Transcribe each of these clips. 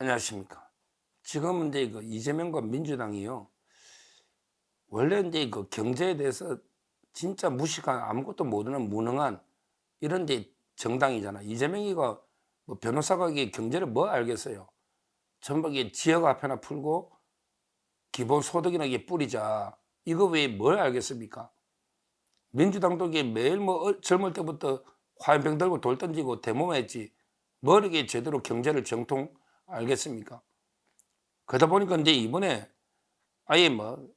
안녕하십니까. 지금 이제 이재명과 민주당이요. 원래 이제 경제에 대해서 진짜 무식한 아무것도 모르는 무능한 이런 이제 정당이잖아. 이재명이가 뭐 변호사가 이게 경제를 뭐 알겠어요. 전부 이게 지역화폐 하나 풀고 기본소득이나 이게 뿌리자. 이거 왜 뭘 알겠습니까? 민주당도 이게 매일 뭐 젊을 때부터 화염병 들고 돌 던지고 데모했지. 뭘 이게 제대로 경제를 정통 알겠습니까? 그러다 보니까 이제 이번에 아예 뭐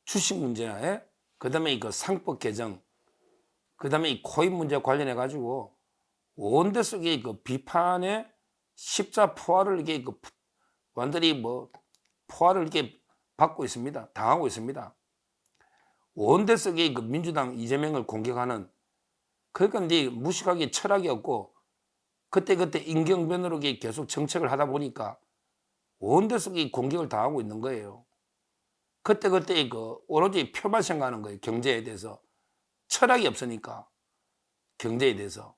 주식 문제, 그다음에 상법 개정, 그다음에 이 코인 문제 관련해 가지고 온 데서 이게 비판의 십자포화를 이게 완전히 뭐 포화를 이렇게 받고 있습니다. 당하고 있습니다. 온 데서 이게 민주당 이재명을 공격하는, 그러니까 이제 무식하게 철학이 없고 그때그때 임경변으로 이게 계속 정책을 하다 보니까 온 데서 이 공격을 당하고 있는 거예요. 그때그때 오로지 표만 생각하는 거예요. 경제에 대해서. 철학이 없으니까 경제에 대해서.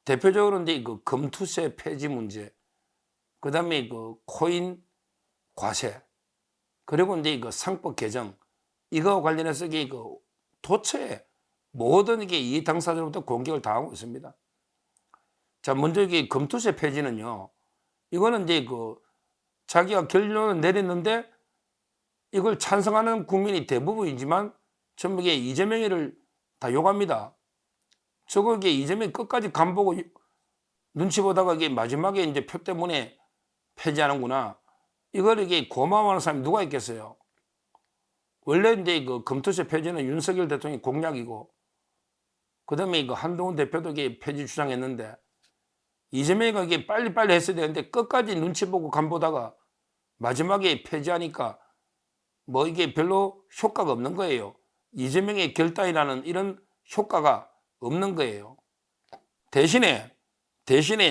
대표적으로 이제 금투세 폐지 문제, 그다음에 코인 과세, 그리고 이제 상법 개정, 이거 관련해서 도처에 모든 이게 이 당사자로부터 공격을 당하고 있습니다. 자, 먼저 이게 금투세 폐지는요. 이거는 이제 자기가 결론을 내렸는데 이걸 찬성하는 국민이 대부분이지만 전부 이게 이재명이를 다 욕합니다. 저거 이게 이재명이 끝까지 간보고 눈치 보다가 이게 마지막에 이제 표 때문에 폐지하는구나. 이걸 이게 고마워하는 사람이 누가 있겠어요? 원래 이제 금투세 폐지는 윤석열 대통령이 공약이고, 그 다음에 한동훈 대표도 이게 폐지 주장했는데, 이재명이가 이게 빨리빨리 했어야 되는데 끝까지 눈치 보고 간보다가 마지막에 폐지하니까 뭐 이게 별로 효과가 없는 거예요. 이재명의 결단이라는 이런 효과가 없는 거예요. 대신에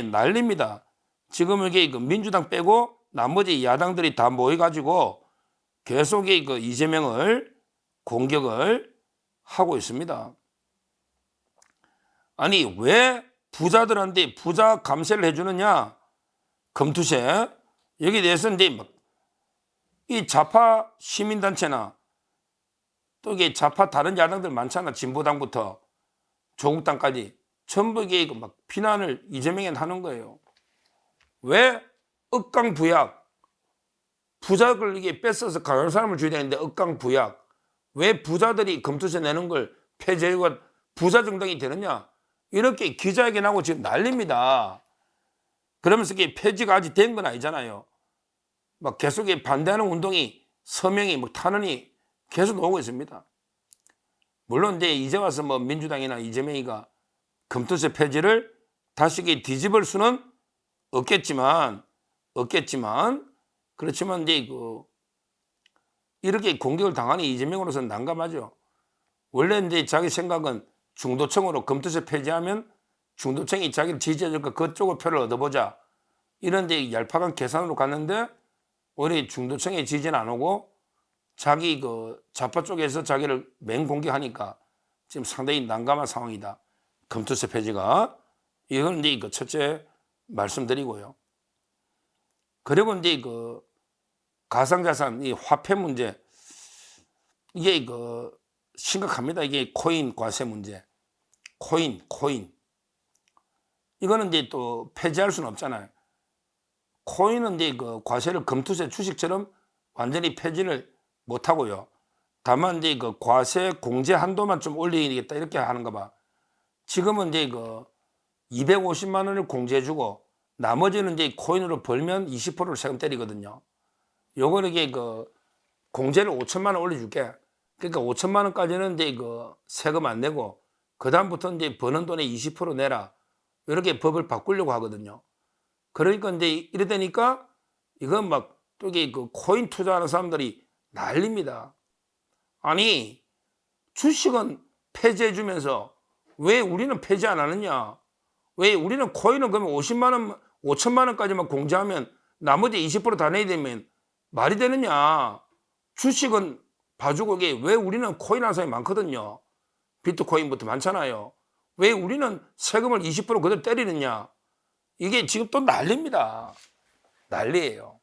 난립니다. 지금 이게 민주당 빼고 나머지 야당들이 다 모여가지고 계속 이재명을 공격을 하고 있습니다. 아니, 왜 부자들한테 부자 감세를 해주느냐? 금투세. 여기에 대해서는 이제 이 좌파 시민단체나 또 이게 좌파 다른 야당들 많잖아. 진보당부터 조국당까지 전부 이게 막 비난을 이재명에 하는 거예요. 왜 억강부약, 부자들 이게 뺏어서 가난한 사람을 줘야 되는데 억강부약, 왜 부자들이 금투세 내는 걸 폐지하고 부자 정당이 되느냐? 이렇게 기자회견하고 지금 난립니다. 그러면서 이게 폐지가 아직 된 건 아니잖아요. 막 계속 반대하는 운동이 서명이 뭐 탄원이 계속 나오고 있습니다. 물론 이제 와서 뭐 민주당이나 이재명이가 금투세 폐지를 다시 뒤집을 수는 없겠지만 그렇지만 이제 이렇게 공격을 당하는 이재명으로서는 난감하죠. 원래 이제 자기 생각은 중도층으로 금투세 폐지하면 중도층이 자기를 지지해줄까 그쪽으로 표를 얻어보자, 이런 이제 얄팍한 계산으로 갔는데 우리 중도층의 지지는 안 오고 자기 좌파 쪽에서 자기를 맹공격하니까 지금 상당히 난감한 상황이다. 금투세 폐지가. 이건 이제 첫째 말씀드리고요. 그리고 이제 가상자산, 이 화폐 문제, 이게 심각합니다. 이게 코인 과세 문제. 코인. 이거는 이제 또 폐지할 수는 없잖아요. 코인은 이제 과세를 금투세 주식처럼 완전히 폐지를 못 하고요. 다만 이제 과세 공제 한도만 좀 올리겠다 이렇게 하는가 봐. 지금은 이제 250만 원을 공제해주고 나머지는 이제 코인으로 벌면 20%를 세금 때리거든요. 요거는 이게 공제를 5천만 원 올려줄게. 그러니까 5천만 원까지는 이제 세금 안 내고 그다음부터 이제 버는 돈의 20% 내라. 이렇게 법을 바꾸려고 하거든요. 그러니까 이제 이래 되니까 이건 막 또 이게 코인 투자하는 사람들이 난립니다. 아니, 주식은 폐지해주면서 왜 우리는 폐지 안 하느냐? 왜 우리는 코인은 그러면 50만 원, 5천만 원까지만 공제하면 나머지 20%다 내야 되면 말이 되느냐? 주식은 봐주고 이게 왜 우리는 코인 하는 사람이 많거든요. 비트코인부터 많잖아요. 왜 우리는 세금을 20% 그대로 때리느냐? 이게 지금 또 난리입니다. 난리예요.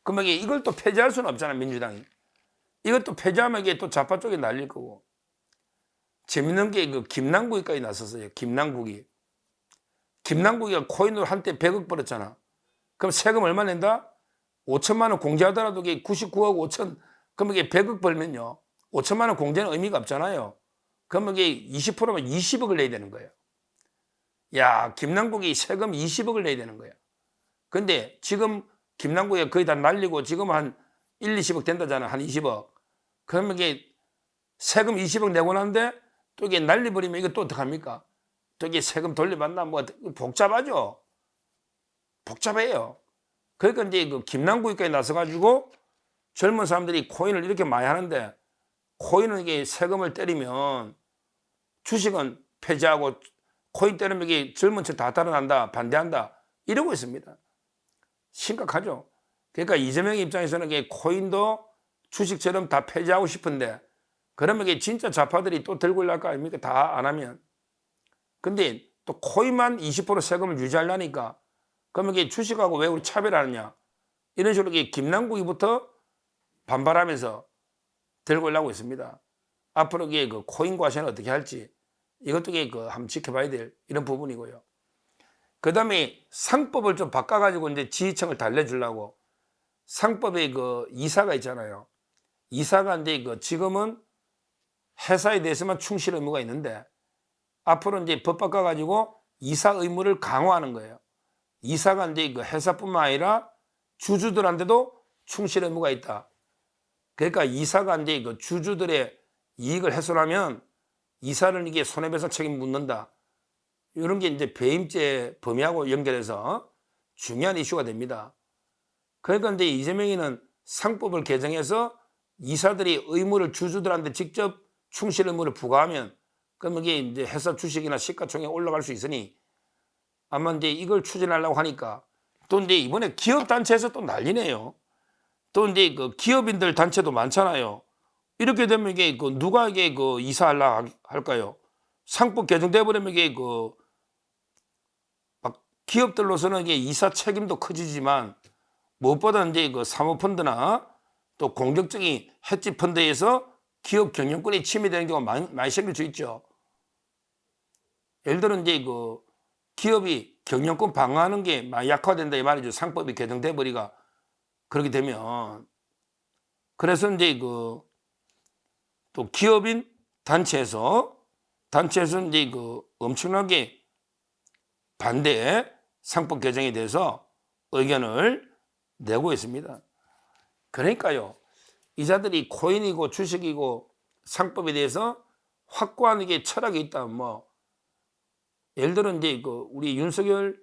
그러면 이걸 또 폐지할 수는 없잖아, 민주당이. 이것도 폐지하면 이게 또 좌파 쪽에 날릴 거고. 재밌는 게 그 김남국이까지 나섰어요. 김남국이. 김남국이가 코인으로 한때 100억 벌었잖아. 그럼 세금 얼마 낸다? 5천만 원 공제하더라도 이게 99억 5천, 그러면 이게 100억 벌면요. 5천만 원 공제는 의미가 없잖아요. 그러면 이게 20%면 20억을 내야 되는 거예요. 야, 김남국이 세금 20억을 내야 되는 거야. 근데 지금 김남국이 거의 다 날리고 지금 한 1, 20억 된다잖아. 한 20억. 그러면 이게 세금 20억 내고 나는데 또 이게 날려버리면 이거 또 어떡합니까? 또 이게 세금 돌려받나? 뭐 복잡하죠? 복잡해요. 그러니까 이제 그 김남국이까지 나서가지고 젊은 사람들이 코인을 이렇게 많이 하는데 코인은 이게 세금을 때리면 주식은 폐지하고 코인 때리면 이게 젊은 층 다 따라난다, 반대한다 이러고 있습니다. 심각하죠. 그러니까 이재명 입장에서는 이게 코인도 주식처럼 다 폐지하고 싶은데 그러면 이게 진짜 좌파들이 또 들고 올라갈 거 아닙니까? 다 안 하면. 근데 또 코인만 20% 세금을 유지하려니까 그러면 이게 주식하고 왜 우리 차별하느냐? 이런 식으로 이게 김남국이부터 반발하면서 들고 올라오고 있습니다. 앞으로 이게 그 코인 과세는 어떻게 할지 이것도 이게 그 한번 지켜봐야 될 이런 부분이고요. 그 다음에 상법을 좀 바꿔가지고 이제 지휘청을 달래주려고 상법에 그 이사가 있잖아요. 이사가 이제 그 지금은 회사에 대해서만 충실 의무가 있는데 앞으로 이제 법 바꿔가지고 이사 의무를 강화하는 거예요. 이사가 이제 그 회사뿐만 아니라 주주들한테도 충실 의무가 있다. 그러니까 이사가 이제 그 주주들의 이익을 훼손하면 이사를 이게 손해배상 책임 묻는다. 이런 게 이제 배임죄 범위하고 연결해서 중요한 이슈가 됩니다. 그러니까 이제 이재명이는 상법을 개정해서 이사들이 의무를 주주들한테 직접 충실 의무를 부과하면 그러면 이게 이제 회사 주식이나 시가총액 올라갈 수 있으니 아마 이제 이걸 추진하려고 하니까 또 이제 이번에 기업단체에서 또 난리네요. 또 이제 그 기업인들 단체도 많잖아요. 이렇게 되면 이게 그 누가 이게 그 이사하려 할까요? 상법 개정돼 버리면 이게 그 막 기업들로서는 이게 이사 책임도 커지지만 무엇보다 이제 그 사모펀드나 또 공격적인 헤지 펀드에서 기업 경영권이 침해되는 경우가 많이 생길 수 있죠. 예를 들어 이제 그 기업이 경영권 방어하는 게 많이 약화된다 이 말이죠. 상법이 개정돼 버리가 그렇게 되면 그래서 이제 그 또 기업인 단체에서 이제 그 엄청나게 반대 상법 개정에 대해서 의견을 내고 있습니다. 그러니까요, 이자들이 코인이고 주식이고 상법에 대해서 확고한 이게 철학이 있다. 뭐 예를 들어 이제 그 우리 윤석열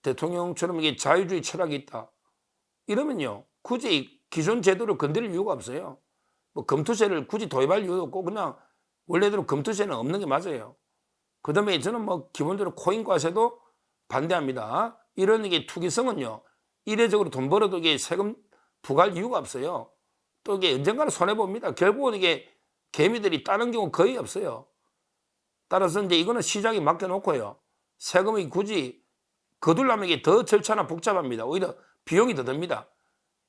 대통령처럼 이게 자유주의 철학이 있다. 이러면요, 굳이 기존 제도를 건드릴 이유가 없어요. 뭐 검투세를 굳이 도입할 이유도 없고 그냥 원래대로 검투세는 없는 게 맞아요. 그 다음에 저는 뭐 기본적으로 코인 과세도 반대합니다. 이런 이게 투기성은요, 이례적으로 돈 벌어도 이게 세금 부과할 이유가 없어요. 또 이게 언젠가는 손해봅니다. 결국은 이게 개미들이 따는 경우 거의 없어요. 따라서 이제 이거는 시장에 맡겨놓고요. 세금이 굳이 거둘려면 이게 더 절차나 복잡합니다. 오히려 비용이 더 듭니다.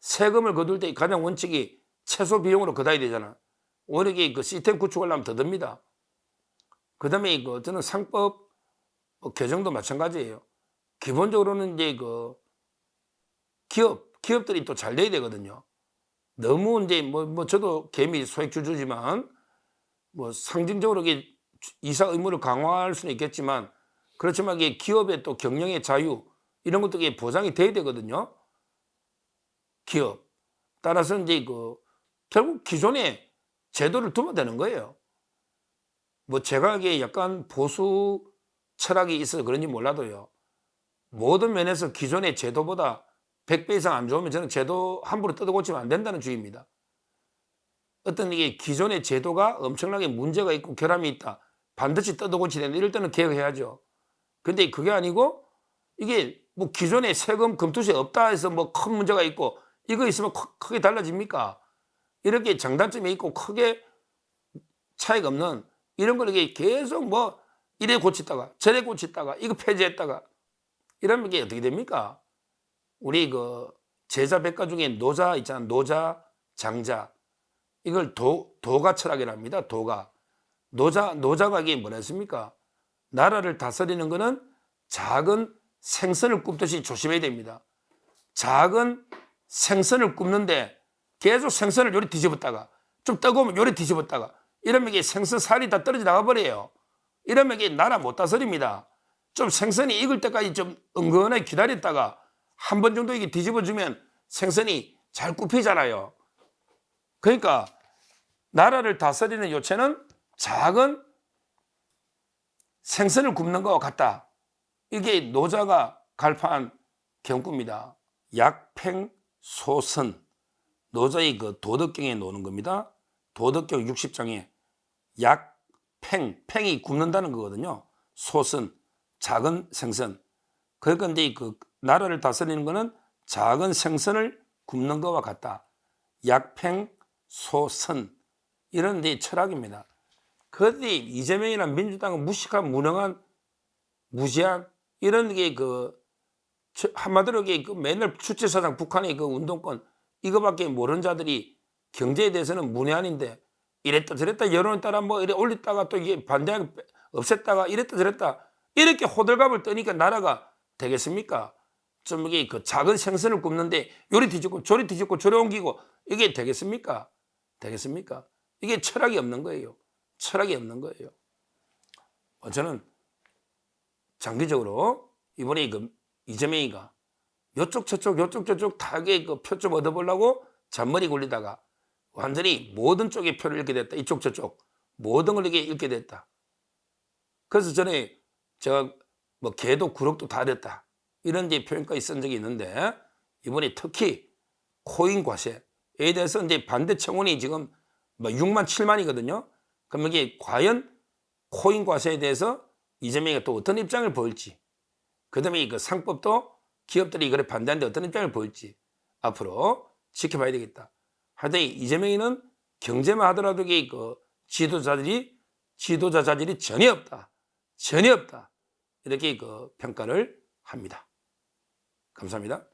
세금을 거둘 때 가장 원칙이 최소 비용으로 거둬야 되잖아. 오히려 이게 그 시스템 구축하려면 더 듭니다. 그 다음에 저는 상법 개정도 마찬가지예요. 기본적으로는 이제 그 기업들이 또 잘 돼야 되거든요. 너무 이제 뭐 저도 개미 소액주주지만 뭐 상징적으로 이게 이사 의무를 강화할 수는 있겠지만 그렇지만 이게 기업의 또 경영의 자유 이런 것도 이게 보장이 돼야 되거든요. 기업. 따라서 이제 그 결국 기존의 제도를 두면 되는 거예요. 뭐 제가 이게 약간 보수 철학이 있어서 그런지 몰라도요. 모든 면에서 기존의 제도보다 100배 이상 안 좋으면 저는 제도 함부로 뜯어고치면 안 된다는 주의입니다. 어떤 이게 기존의 제도가 엄청나게 문제가 있고 결함이 있다. 반드시 뜯어고치야 된다. 이럴 때는 개혁해야죠. 근데 그게 아니고 이게 뭐 기존에 세금 검투세 없다 해서 뭐 큰 문제가 있고 이거 있으면 크게 달라집니까? 이렇게 장단점이 있고 크게 차이가 없는 이런 걸 이게 계속 뭐 이래 고치다가 저래 고치다가 이거 폐지했다가 이러면 이게 어떻게 됩니까? 우리 그 제자 백가 중에 노자 있잖아. 노자, 장자. 이걸 도가 철학이라 합니다. 도가. 노자가 이게 뭐랬습니까? 나라를 다스리는 것은 작은 생선을 굽듯이 조심해야 됩니다. 작은 생선을 굽는데 계속 생선을 요리 뒤집었다가 좀 뜨거우면 요리 뒤집었다가 이러면 이게 생선 살이 다 떨어져 나가 버려요. 이러면 이게 나라 못 다스립니다. 좀 생선이 익을 때까지 좀 은근하게 기다렸다가 한 번 정도 이게 뒤집어주면 생선이 잘 굽히잖아요. 그러니까 나라를 다스리는 요체는 작은 생선을 굽는 것과 같다. 이게 노자가 갈파한 경구입니다. 약팽소선. 노자의 그 도덕경에 나오는 겁니다. 도덕경 60장에 팽이 굽는다는 거거든요. 소선, 작은 생선. 그러니까 이제 그 나라를 다스리는 거는 작은 생선을 굽는 것과 같다. 약팽소선. 이런 데 철학입니다. 그런데 이재명이나 민주당은 무식한, 무능한, 무지한 이런 게 그 한마디로 그 맨날 주체사상 북한의 그 운동권 이거밖에 모르는 자들이 경제에 대해서는 문외한인데 이랬다 저랬다 여론에 따라 뭐 이래 올렸다가 또 이게 반대하게 없앴다가 이랬다 저랬다 이렇게 호들갑을 떠니까 나라가 되겠습니까? 좀 이게 그 작은 생선을 굽는데 요리 뒤집고 저리 뒤집고 저리 옮기고 이게 되겠습니까? 되겠습니까? 이게 철학이 없는 거예요. 철학이 없는 거예요. 저는 장기적으로 이번에 그 이재명이가 요쪽 저쪽 다 그 표 좀 얻어보려고 잔머리 굴리다가 완전히 모든 쪽의 표를 잃게 됐다. 이쪽 저쪽 모든 걸 이렇게 잃게 됐다. 그래서 전에 제가 뭐 개도 구럭도 다 됐다. 이런 이제 표현까지 쓴 적이 있는데 이번에 특히 코인 과세에 대해서 이제 반대 청원이 지금 뭐 6만 7만이거든요. 그럼 이게 과연 코인 과세에 대해서 이재명이가 또 어떤 입장을 보일지, 그 다음에 그 상법도 기업들이 이걸 반대하는데 어떤 입장을 보일지 앞으로 지켜봐야 되겠다. 하여튼 이재명이는 경제만 하더라도 그 지도자 자질이 전혀 없다. 전혀 없다. 이렇게 그 평가를 합니다. 감사합니다.